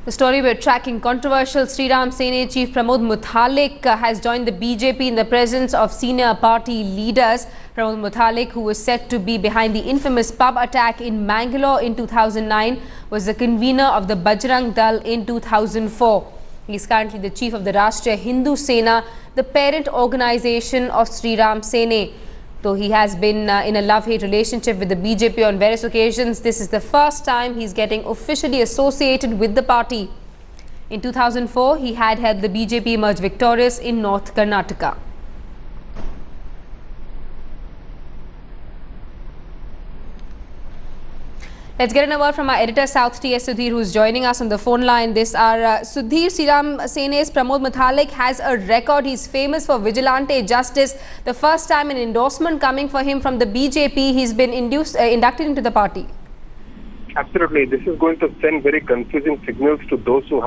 The story we're tracking: controversial Sriram Sene chief Pramod Muthalek has joined the BJP in the presence of senior party leaders. Pramod Muthalek, who was said to be behind the infamous pub attack in Mangalore in 2009, was the convener of the Bajrang Dal in 2004. He is currently the chief of the Rashtriya Hindu Sena, the parent organization of Sriram Sene. Though he has been in a love-hate relationship with the BJP on various occasions, this is the first time he's getting officially associated with the party. In 2004, he had helped the BJP emerge victorious in North Karnataka. Let's get a word from our editor South TS Sudhir, who's joining us on the phone line. Sudhir, Sriram Sene's Pramod Muthalek has a record. He's famous for vigilante justice. The first time an endorsement coming for him from the BJP, he's been inducted into the party. Absolutely. This is going to send very confusing signals to those who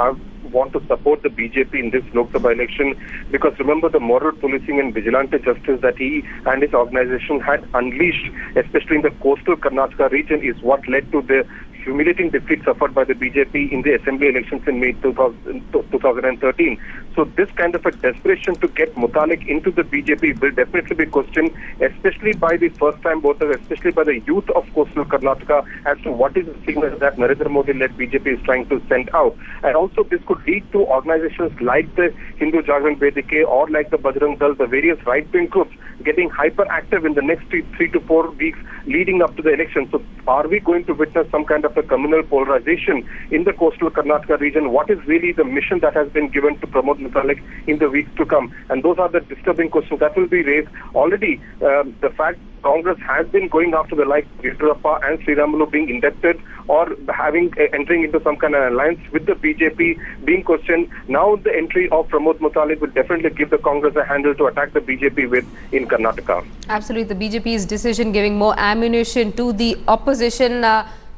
want to support the BJP in this Lok Sabha election, because remember, the moral policing and vigilante justice that he and his organization had unleashed, especially in the coastal Karnataka region, is what led to the humiliating defeat suffered by the BJP in the assembly elections in May 2013. So this kind of a desperation to get Muthalek into the BJP will definitely be questioned, especially by the first-time voters, especially by the youth of coastal Karnataka, as to what is the signal that Narendra Modi-led BJP is trying to send out. And also this could lead to organizations like the Hindu Jagran Vedike or like the Bajrang Dal, the various right-wing groups, getting hyperactive in the next 3 to 4 weeks leading up to the election. So are we going to witness some kind of a communal polarization in the coastal Karnataka region? What is really the mission that has been given to Pramod Muthalek in the weeks to come? And those are the disturbing questions that will be raised. Already, the fact Congress has been going after the likes of Yediyurappa and Sriramulu being inducted or entering into some kind of alliance with the BJP being questioned. Now the entry of Pramod Muthalek will definitely give the Congress a handle to attack the BJP with in Karnataka. Absolutely. The BJP's decision giving more ammunition to the opposition.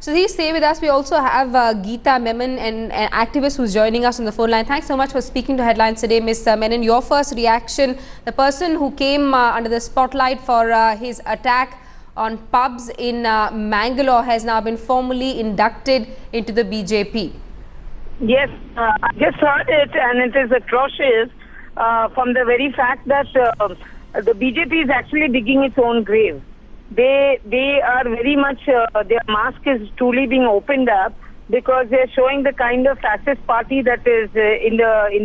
So please stay with us. We also have Geeta Menon, an activist who's joining us on the phone line. Thanks so much for speaking to Headlines today, Ms. Menon. Your first reaction: the person who came under the spotlight for his attack on pubs in Mangalore has now been formally inducted into the BJP. Yes, I just heard it, and it is atrocious from the very fact that the BJP is actually digging its own grave. They are very much, their mask is truly being opened up, because they're showing the kind of fascist party that is in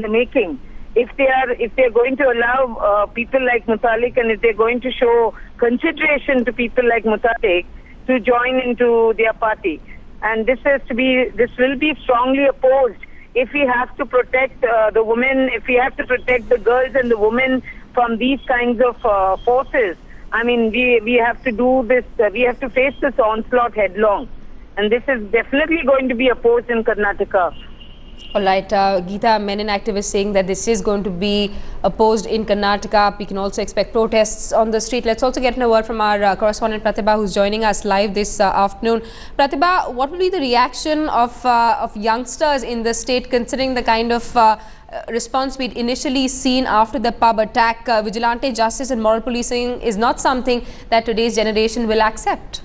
the making. If they're going to allow people like Muthalek, and if they're going to show consideration to people like Muthalek to join into their party, and this will be strongly opposed if we have to protect the women, if we have to protect the girls and the women from these kinds of forces. I mean, we have to do this, we have to face this onslaught headlong. And this is definitely going to be opposed in Karnataka. All right, Geeta Menon, activist, saying that this is going to be opposed in Karnataka. We can also expect protests on the street. Let's also get a word from our correspondent Pratibha, who's joining us live this afternoon. Pratibha, what will be the reaction of youngsters in the state, considering the kind of response we'd initially seen after the pub attack? Vigilante justice and moral policing is not something that today's generation will accept.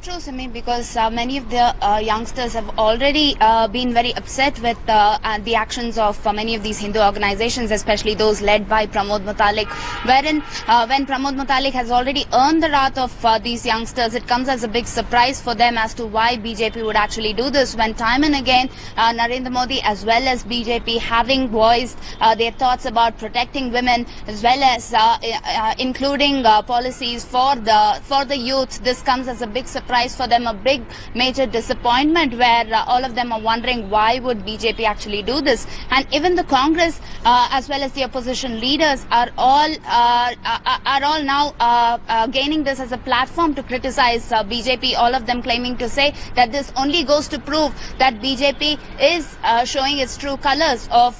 True, Simi, because many of the youngsters have already been very upset with the actions of many of these Hindu organizations, especially those led by Pramod Muthalek, wherein when Pramod Muthalek has already earned the wrath of these youngsters, it comes as a big surprise for them as to why BJP would actually do this, when time and again Narendra Modi as well as BJP having voiced their thoughts about protecting women, as well as including policies for the youth. This comes as a big surprise for them, a big major disappointment, where all of them are wondering why would BJP actually do this. And even the Congress as well as the opposition leaders are all now gaining this as a platform to criticize BJP, all of them claiming to say that this only goes to prove that BJP is showing its true colors of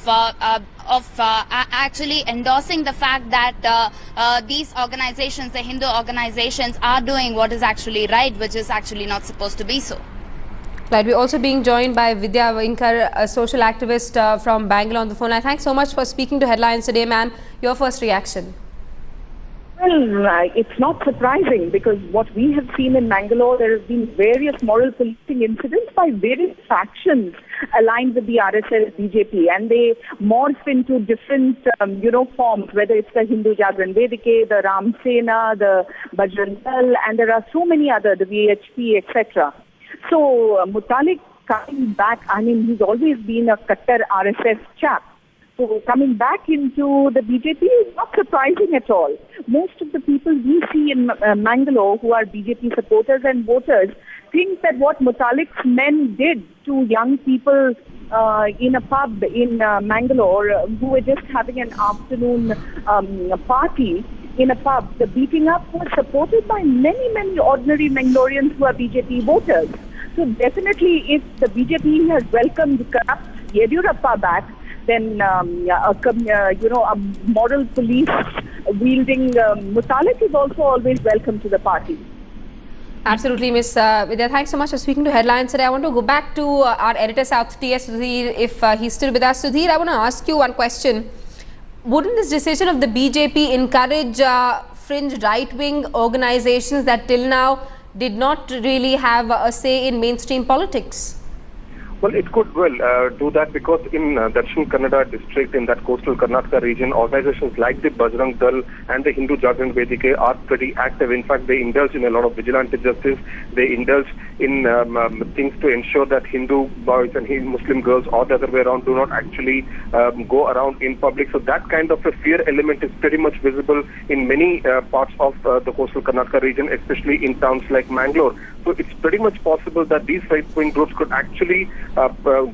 actually endorsing the fact that these organizations, the Hindu organizations, are doing what is actually right, which is actually not supposed to be so. Right, we're also being joined by Vidya Vinkar, a social activist from Bangalore on the phone line. Thanks so much for speaking to Headlines today, ma'am. Your first reaction? Well, it's not surprising because what we have seen in Mangalore, there have been various moral policing incidents by various factions aligned with the RSS BJP, and they morph into different, forms, whether it's the Hindu Jagran Vedike, the Ram Sena, the Bajrang Dal, and there are so many other, the VHP, etc. So Mutalik coming back, he's always been a Kattar RSS chap. So coming back into the BJP is not surprising at all. Most of the people we see in Mangalore who are BJP supporters and voters think that what Mutalik's men did to young people in a pub in Mangalore who were just having an afternoon party in a pub, the beating up was supported by many ordinary Mangaloreans who are BJP voters. So definitely if the BJP has welcomed corrupt Yediyurappa back, then a moral police wielding Mutalik is also always welcome to the party. Absolutely, Ms. Vidya. Thanks so much for speaking to Headlines today. I want to go back to our editor South, T.S. Sudhir, if he's still with us. Sudhir, I want to ask you one question. Wouldn't this decision of the BJP encourage fringe right-wing organizations that till now did not really have a say in mainstream politics? Well, it could do that because in Dakshin Kannada district, in that coastal Karnataka region, organizations like the Bajrang Dal and the Hindu Jagran Vedike are pretty active. In fact, they indulge in a lot of vigilante justice. They indulge in things to ensure that Hindu boys and Muslim girls or the other way around do not actually go around in public. So that kind of a fear element is pretty much visible in many parts of the coastal Karnataka region, especially in towns like Mangalore. So it's pretty much possible that these right-wing groups could actually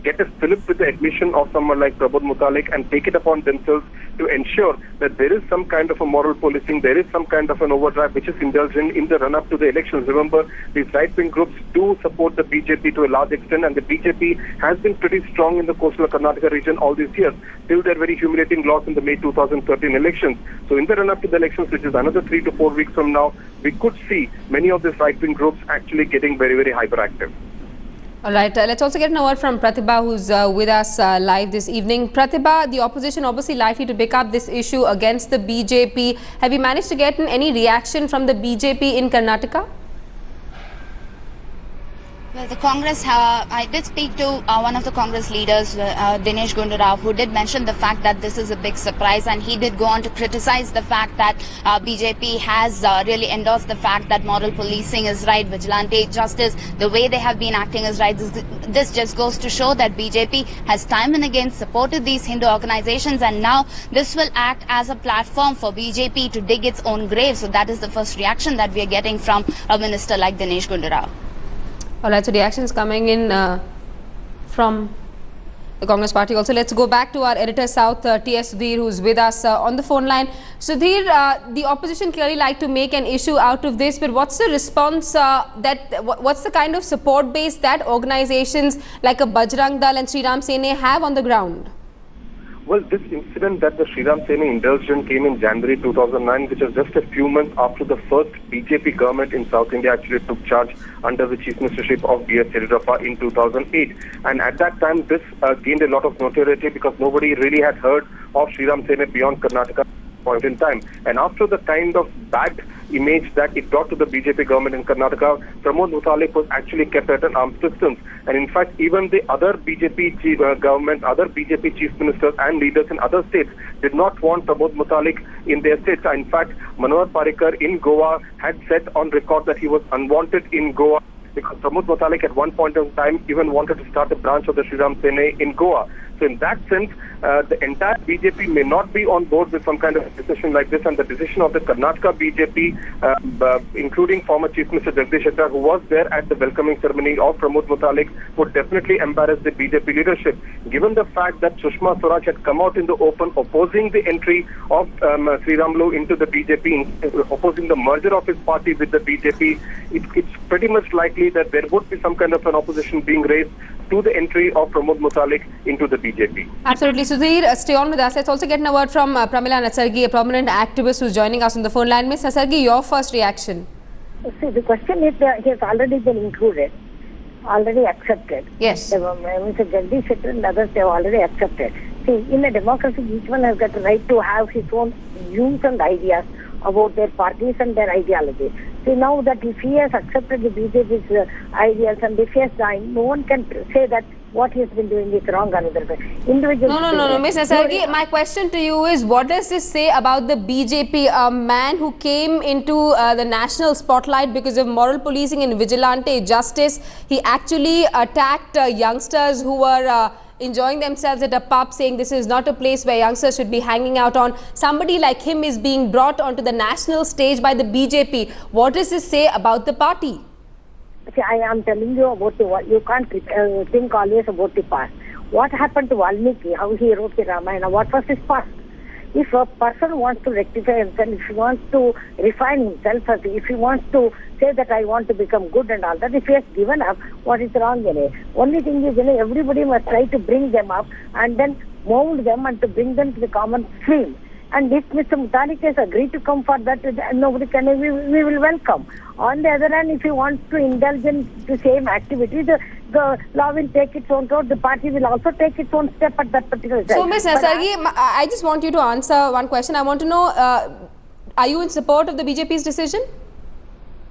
get a fillip with the admission of someone like Pramod Mutalik and take it upon themselves to ensure that there is some kind of a moral policing, there is some kind of an overdrive which is indulged in the run-up to the elections. Remember, these right-wing groups do support the BJP to a large extent, and the BJP has been pretty strong in the coastal Karnataka region all these years, till their very humiliating loss in the May 2013 elections. So in the run-up to the elections, which is another 3 to 4 weeks from now, we could see many of these right-wing groups actually getting very hyperactive. All right, let's also get an word from Pratibha, who's with us live this evening. Pratibha, the opposition obviously likely to pick up this issue against the BJP. Have you managed to get any reaction from the BJP in Karnataka? Well, the Congress, I did speak to one of the Congress leaders, Dinesh Gundu Rao, who did mention the fact that this is a big surprise, and he did go on to criticize the fact that BJP has really endorsed the fact that moral policing is right, vigilante justice, the way they have been acting is right. This just goes to show that BJP has time and again supported these Hindu organizations, and now this will act as a platform for BJP to dig its own grave. So that is the first reaction that we are getting from a minister like Dinesh Gundu Rao. All right, so reactions coming in from the Congress party also. Let's go back to our editor South, T.S. Sudhir, who's with us on the phone line. Sudhir, the opposition clearly like to make an issue out of this, but what's the response what's the kind of support base that organizations like a Bajrang Dal and Sri Ram Sena have on the ground? Well, this incident that the Sri Ram Sena indulged in came in January 2009, which was just a few months after the first BJP government in South India actually took charge under the chief ministership of B.S. Yediyurappa in 2008. And at that time, this gained a lot of notoriety because nobody really had heard of Sri Ram Sena beyond Karnataka point in time. And after the kind of bad image that it brought to the BJP government in Karnataka, Pramod Mutalik was actually kept at an arm's distance. And in fact, even the other BJP government, other BJP chief ministers and leaders in other states did not want Pramod Mutalik in their states. In fact, Manohar Parrikar in Goa had said on record that he was unwanted in Goa because Pramod Mutalik at one point in time even wanted to start a branch of the Sri Ram Sena in Goa. So in that sense, the entire BJP may not be on board with some kind of decision like this, and the decision of the Karnataka BJP, including former Chief Minister Jagdish Shettar, who was there at the welcoming ceremony of Pramod Mutalik, would definitely embarrass the BJP leadership. Given the fact that Sushma Swaraj had come out in the open opposing the entry of Sri Ramlu into the BJP, opposing the merger of his party with the BJP, it's pretty much likely that there would be some kind of an opposition being raised to the entry of Pramod Mutalik into the BJP. Absolutely. Sudhir, stay on with us. Let's also get a word from Pramila Natsargi, a prominent activist who's joining us on the phone line. Ms. Natsargi, your first reaction. See, the question is that he has already been included, already accepted. Yes. Mr. Jagdish Shettar and others have already accepted. See, in a democracy, each one has got the right to have his own views and ideas about their parties and their ideology. See, now that if he has accepted the BJP's ideals and if he has joined, no one can say that what he has been doing is wrong another way. Individuals. No, Ms. Nasargi, my question to you is, what does this say about the BJP? A man who came into the national spotlight because of moral policing and vigilante justice. He actually attacked youngsters who were enjoying themselves at a pub, saying this is not a place where youngsters should be hanging out on. Somebody like him is being brought onto the national stage by the BJP. What does this say about the party? See, I am telling you about you can't think always about the past. What happened to Valmiki, how he wrote the Ramayana, what was his past? If a person wants to rectify himself, if he wants to refine himself, if he wants to say that I want to become good and all that, if he has given up, what is wrong in it? Only thing is, everybody must try to bring them up and then mold them and to bring them to the common stream. And if Mr. Mutalik has agreed to come for that, nobody can, we will welcome. On the other hand, if you want to indulge in the same activity, the law will take its own road, the party will also take its own step at that particular time. So, Ms. Nasargi, I just want you to answer one question. I want to know, are you in support of the BJP's decision?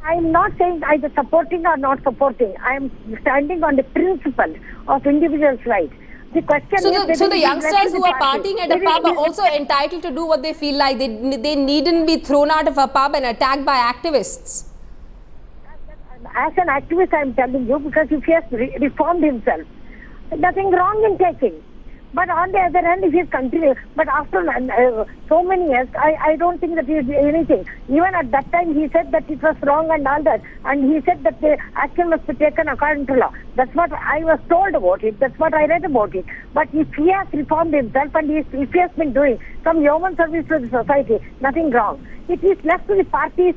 I am not saying either supporting or not supporting. I am standing on the principle of individuals' rights. The question so the youngsters who are partying at a pub are also entitled to do what they feel like. They needn't be thrown out of a pub and attacked by activists. As an activist, I am telling you, because if he has reformed himself, nothing wrong in taking. But on the other hand, if he is continuing, but after so many years, I don't think that he is anything. Even at that time, he said that it was wrong and all that. And he said that the action must be taken according to law. That's what I was told about it. That's what I read about it. But if he has reformed himself and if he has been doing some human service to the society, nothing wrong. It is left to the party's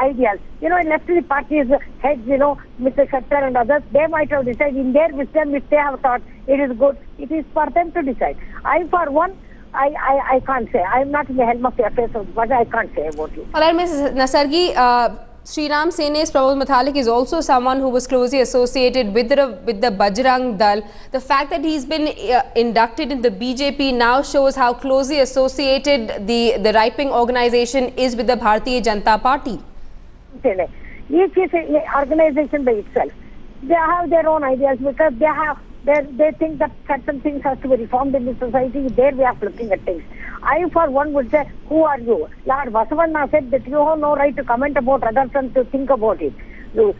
ideals. Left to the party's heads, Mr. Shettar and others, they might have decided in their wisdom if they have thought it is good. It is for them to decide. I, for one, I can't say. I am not in the helm of the affairs, but I can't say about it. All right, Ms. Nasargi, Sriram Sene's Pramod Muthalek is also someone who was closely associated with the Bajrang Dal. The fact that he's been inducted in the BJP now shows how closely associated the right-wing organization is with the Bharatiya Janata Party. Each is an organization by itself. They have their own ideas because they think that certain things have to be reformed in the society, their way of looking at things. I, for one, would say, who are you? Lord Basavanna said that you have no right to comment about others and to think about it. You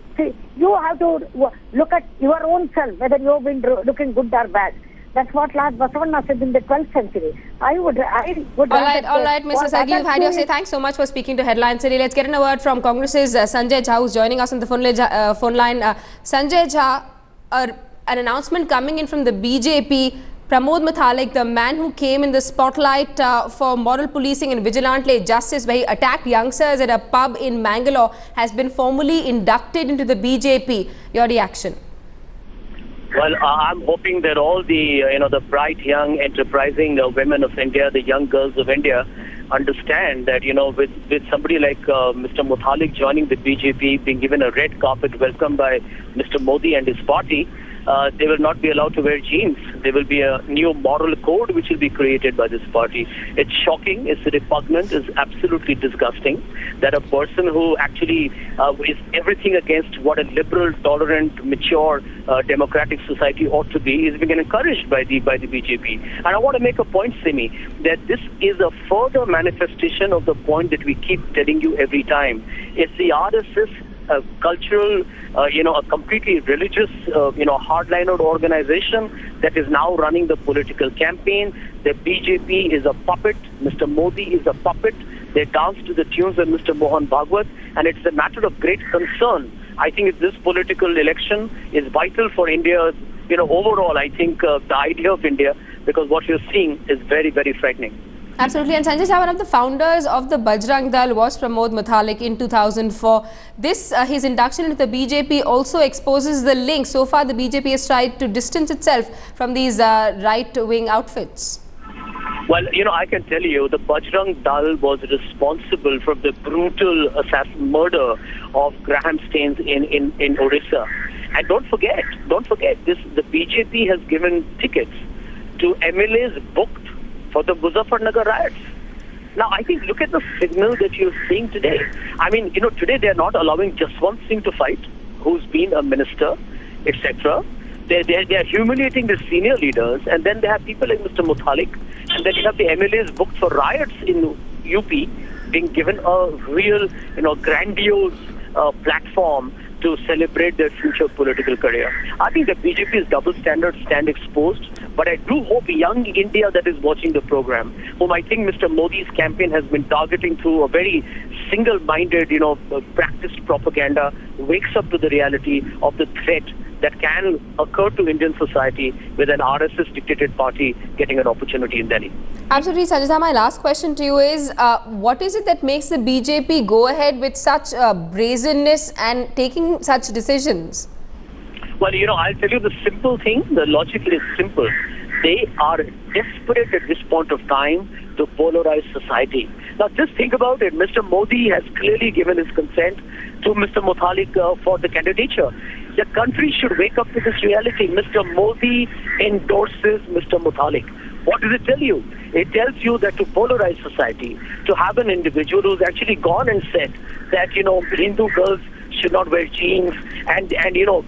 have to look at your own self, whether you have been looking good or bad. That's what Lord Basavanna said in the 12th century. I would all right, Mr. Nasargi, you've had your say. Thanks so much for speaking to Headline City. Let's get in a word from Congress's Sanjay Jha, who's joining us on the phone line. Sanjay Jha, an announcement coming in from the BJP. Pramod Muthalek, the man who came in the spotlight for moral policing and vigilante justice, where he attacked youngsters at a pub in Mangalore, has been formally inducted into the BJP. Your reaction? Well, I'm hoping that all the, the bright, young, enterprising women of India, the young girls of India, understand that, with somebody like Mr. Muthalek joining the BJP, being given a red carpet welcome by Mr. Modi and his party, they will not be allowed to wear jeans. There will be a new moral code which will be created by this party. It's shocking, it's repugnant, it's absolutely disgusting that a person who actually is everything against what a liberal, tolerant, mature, democratic society ought to be is being encouraged by the BJP. And I want to make a point, Simi, that this is a further manifestation of the point that we keep telling you every time. It's the RSS a cultural, a completely religious, hardliner organization that is now running the political campaign. The BJP is a puppet. Mr. Modi is a puppet. They dance to the tunes of Mr. Mohan Bhagwat, and it's a matter of great concern. I think this political election is vital for India. Overall, I think the idea of India, because what you're seeing is very, very frightening. Absolutely. And Sanjay Jha, one of the founders of the Bajrang Dal was Pramod Muthalek in 2004. His induction into the BJP also exposes the link. So far, the BJP has tried to distance itself from these right-wing outfits. Well, I can tell you the Bajrang Dal was responsible for the brutal murder of Graham Staines in Orissa. And don't forget, the BJP has given tickets to MLAs booked for the Muzaffarnagar riots. Now, I think look at the signal that you're seeing today. I mean, today they're not allowing just one Singh to fight, who's been a minister, etc. They're humiliating the senior leaders, and then they have people like Mr. Muthalik, and then you have the MLAs booked for riots in UP being given a real, grandiose platform to celebrate their future political career. I think the BJP's double standards stand exposed, but I do hope young India that is watching the program, whom I think Mr. Modi's campaign has been targeting through a very single-minded, practiced propaganda, wakes up to the reality of the threat that can occur to Indian society with an RSS-dictated party getting an opportunity in Delhi. Absolutely, Sanjay. My last question to you is, what is it that makes the BJP go ahead with such brazenness and taking such decisions? Well, I'll tell you the simple thing. The logic is simple. They are desperate at this point of time to polarize society. Now, just think about it. Mr. Modi has clearly given his consent to Mr. Muthalik for the candidature. The country should wake up to this reality. Mr. Modi endorses Mr. Muthalik. What does it tell you? It tells you that to polarize society, to have an individual who's actually gone and said that, Hindu girls should not wear jeans and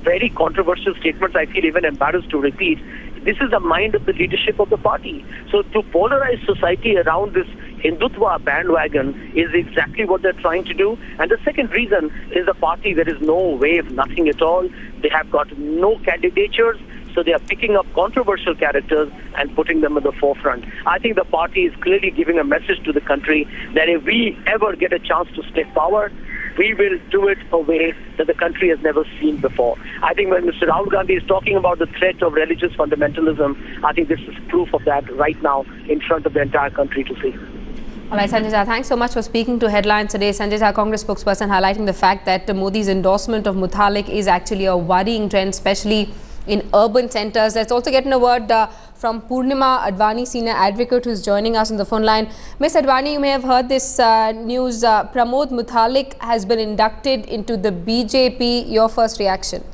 very controversial statements I feel even embarrassed to repeat. This is the mind of the leadership of the party. So to polarize society around this Hindutva bandwagon is exactly what they're trying to do. And the second reason is the party, there is no wave, nothing at all. They have got no candidatures. So they are picking up controversial characters and putting them at the forefront. I think the party is clearly giving a message to the country that if we ever get a chance to take power, we will do it a way that the country has never seen before. I think when Mr. Rahul Gandhi is talking about the threat of religious fundamentalism, I think this is proof of that right now in front of the entire country to see. All right, Sanjay Jha, thanks so much for speaking to Headlines today. Sanjay Jha, Congress spokesperson, highlighting the fact that Modi's endorsement of Muthalik is actually a worrying trend, especially in urban centres. Let's also get in a word from Purnima Advani, senior advocate, who is joining us on the phone line. Ms. Advani, you may have heard this news. Pramod Muthalik has been inducted into the BJP. Your first reaction?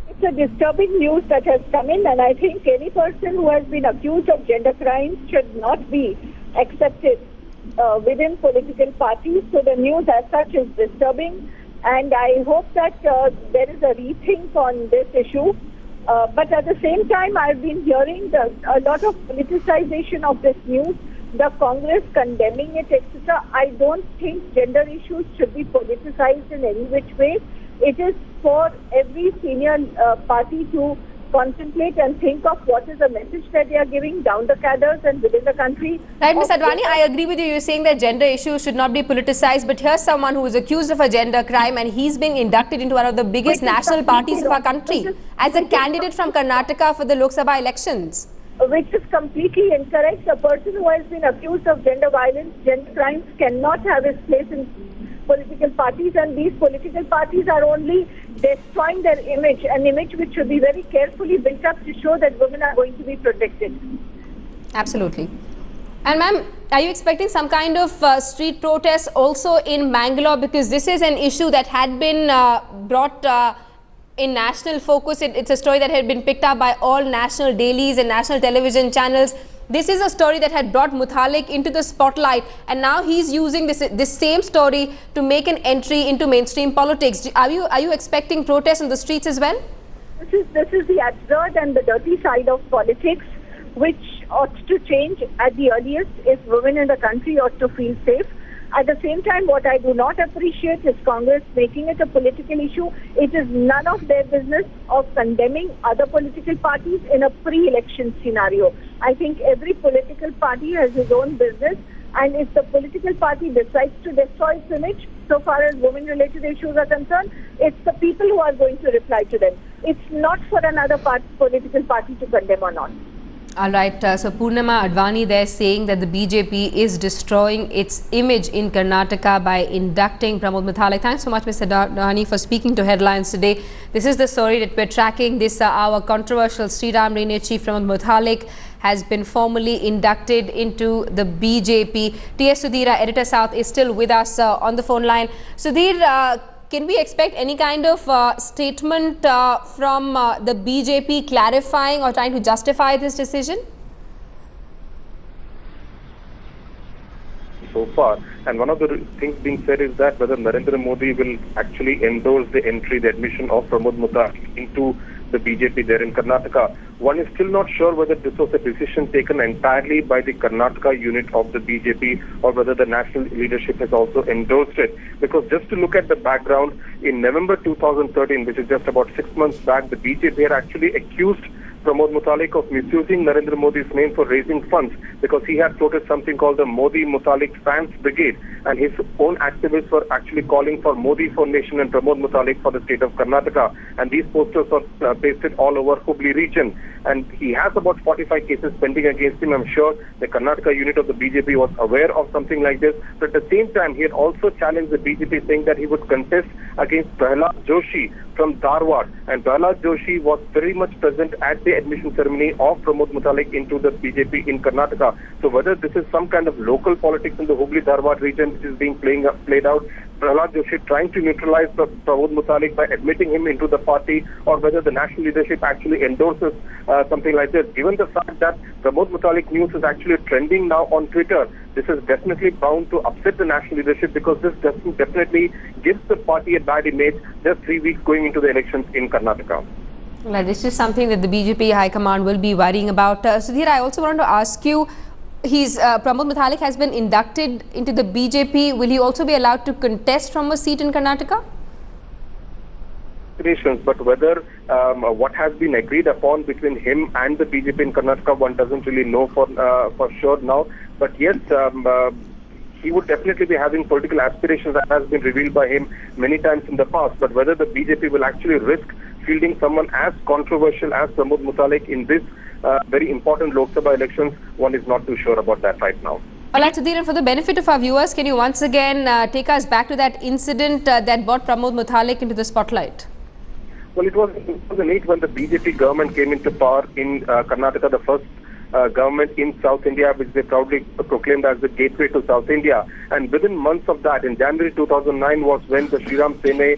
It's a disturbing news that has come in, and I think any person who has been accused of gender crimes should not be accepted within political parties. So the news as such is disturbing, and I hope that there is a rethink on this issue. But at the same time, I've been hearing a lot of politicization of this news, the Congress condemning it, etc. I don't think gender issues should be politicized in any which way. It is for every senior party to contemplate and think of what is the message that they are giving down the cadres and within the country. Right, Ms. Advani, I agree with you. You're saying that gender issues should not be politicized, but here's someone who is accused of a gender crime and he's being inducted into one of the biggest national parties of our country as a candidate from Karnataka for the Lok Sabha elections. Which is completely incorrect. A person who has been accused of gender violence, gender crimes cannot have his place in political parties, and these political parties are only destroying their image, an image which should be very carefully built up to show that women are going to be protected. Absolutely. And ma'am, are you expecting some kind of street protest also in Mangalore? Because this is an issue that had been brought in national focus. It's a story that had been picked up by all national dailies and national television channels. This is a story that had brought Muthalik into the spotlight, and now he's using this same story to make an entry into mainstream politics. Are you expecting protests on the streets as well? This is the absurd and the dirty side of politics, which ought to change at the earliest if women in the country ought to feel safe. At the same time, what I do not appreciate is Congress making it a political issue. It is none of their business of condemning other political parties in a pre-election scenario. I think every political party has its own business, and if the political party decides to destroy its image, so far as women-related issues are concerned, it's the people who are going to reply to them. It's not for another political party to condemn or not. All right, so Purnima Advani there saying that the BJP is destroying its image in Karnataka by inducting Pramod Muthalik. Thanks so much, Mr. Advani, for speaking to Headlines today. This is the story that we're tracking. This our controversial Sri Ram lineage chief Pramod Muthalik has been formally inducted into the BJP. T.S. Sudhir, Editor South, is still with us on the phone line. Sudhir, can we expect any kind of statement from the BJP clarifying or trying to justify this decision? so far. And one of the things being said is that whether Narendra Modi will actually endorse the admission of Pramod Muthalik into the BJP there in Karnataka. One is still not sure whether this was a decision taken entirely by the Karnataka unit of the BJP or whether the national leadership has also endorsed it. Because just to look at the background, in November 2013, which is just about 6 months back, the BJP had actually accused Pramod Muthalik of misusing Narendra Modi's name for raising funds because he had floated something called the Modi Muthalik Fans Brigade, and his own activists were actually calling for Modi Foundation and Pramod Muthalik for the state of Karnataka, and these posters were pasted all over Hubli region. And he has about 45 cases pending against him. I'm sure the Karnataka unit of the BJP was aware of something like this, but at the same time he had also challenged the BJP saying that he would contest against Prahlad Joshi from Dharwad, and Prahlad Joshi was very much present at the admission ceremony of Pramod Muthalik into the BJP in Karnataka. So whether this is some kind of local politics in the Hubli-Dharwad region which is being played out, Prahlad Joshi trying to neutralize Pramod Muthalik by admitting him into the party, or whether the national leadership actually endorses something like this. Given the fact that Pramod Muthalik news is actually trending now on Twitter, this is definitely bound to upset the national leadership because this definitely gives the party a bad image just 3 weeks going into the elections in Karnataka. Well, this is something that the BJP High Command will be worrying about. Sudhir, I also wanted to ask you, Pramod Muthalik has been inducted into the BJP. Will he also be allowed to contest from a seat in Karnataka? But whether what has been agreed upon between him and the BJP in Karnataka, one doesn't really know for sure now. But yes, he would definitely be having political aspirations that has been revealed by him many times in the past. But whether the BJP will actually risk fielding someone as controversial as Pramod Muthalik in this very important Lok Sabha elections, one is not too sure about that right now. All right, Sudhir, and for the benefit of our viewers, can you once again take us back to that incident that brought Pramod Muthalik into the spotlight? Well, it was in 2008 when the BJP government came into power in Karnataka, the first government in South India, which they proudly proclaimed as the gateway to South India. And within months of that, in January 2009 was when the Shriram Sene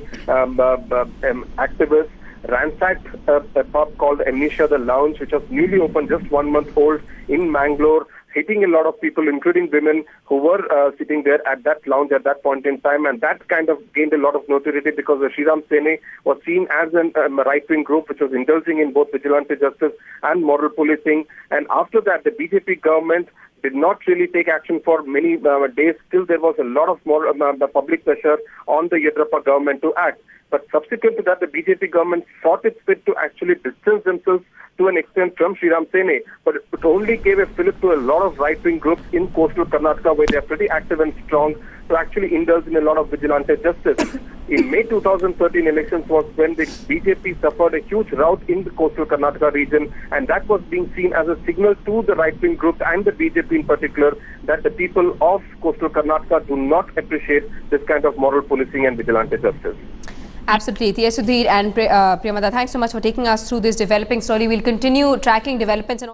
activists ransacked a pub called Amnesia the Lounge, which was newly opened, just 1 month old, in Mangalore, hitting a lot of people, including women who were sitting there at that lounge at that point in time. And that kind of gained a lot of notoriety because the Shriram Sene was seen as a right-wing group which was indulging in both vigilante justice and moral policing. And after that, the BJP government did not really take action for many days. Still, there was a lot of more public pressure on the Yediyurappa government to act. But subsequent to that, the BJP government thought it fit to actually distance themselves to an extent from Shriram Sene, but it only gave a fillip to a lot of right-wing groups in coastal Karnataka where they are pretty active and strong to actually indulge in a lot of vigilante justice. In May 2013 elections was when the BJP suffered a huge rout in the coastal Karnataka region, and that was being seen as a signal to the right-wing groups and the BJP in particular that the people of coastal Karnataka do not appreciate this kind of moral policing and vigilante justice. Absolutely. Sudhir and Priyamada, thanks so much for taking us through this developing story. We'll continue tracking developments and